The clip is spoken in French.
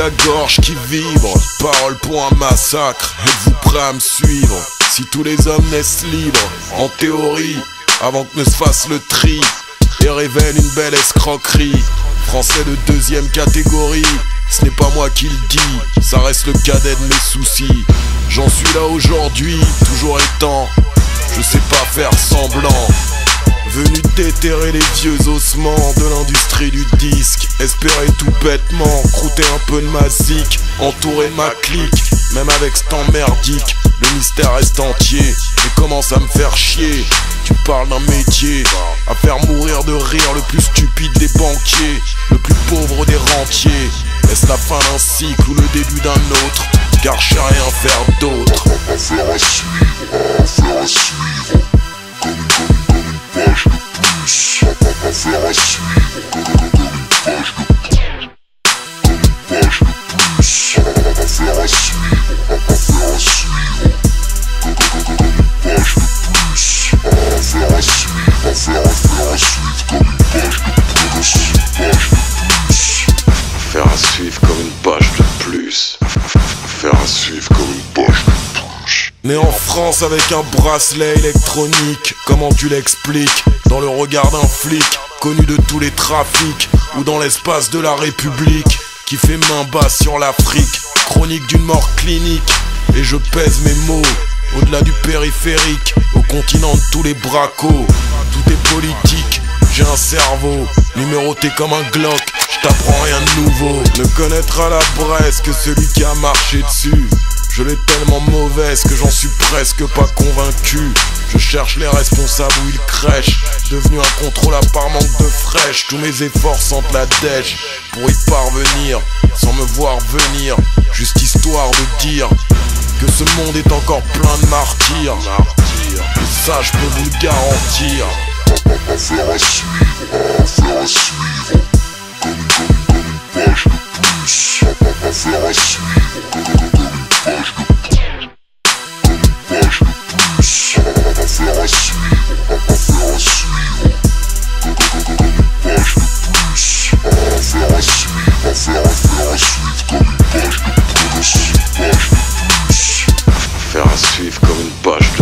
la gorge qui vibre. Parole pour un massacre, êtes-vous prêts à me suivre? Si tous les hommes naissent libres, en théorie, avant que ne se fasse le tri, et révèle une belle escroquerie. Français de deuxième catégorie, ce n'est pas moi qui le dis, ça reste le cadet de mes soucis. J'en suis là aujourd'hui, toujours étant, je sais pas faire semblant. Venu déterrer les vieux ossements de l'industrie du disque. Espérer tout bêtement, croûter un peu de ma zik, entourer ma clique. Même avec ce temps merdique, le mystère reste entier et commence à me faire chier. Tu parles d'un métier à faire mourir de rire le plus stupide des banquiers, le plus pauvre des rentiers. Est-ce la fin d'un cycle ou le début d'un autre? Car je sais rien faire d'autre. Affaire à suivre, comme une page de plus. Affaire à suivre, comme une page de plus. Affaire à suivre, comme une page de plus. Affaire à suivre comme une page de plus. Affaire à suivre comme une page de plus. Né en France avec un bracelet électronique, comment tu l'expliques? Dans le regard d'un flic, connu de tous les trafics, ou dans l'espace de la République, qui fait main basse sur l'Afrique, chronique d'une mort clinique. Et je pèse mes mots, au-delà du périphérique, au continent de tous les bracos. Tout est politique, j'ai un cerveau, numéroté comme un Glock, je t'apprends rien de nouveau. Ne connaîtra la Bresse que celui qui a marché dessus. Je l'ai tellement mauvaise que j'en suis presque pas convaincu. Je cherche les responsables où ils crèchent, devenu incontrôlable par manque de fraîche. Tous mes efforts sentent la dèche pour y parvenir, sans me voir venir, juste histoire de dire que ce monde est encore plein de martyrs. Et ça je peux vous le garantir. Affaire à suivre, comme une page de plus. Affaire à suivre, comme une page de plus. Affaire à suivre, comme une page de plus. Affaire à suivre comme une page de plus. Affaire à suivre comme une page de plus.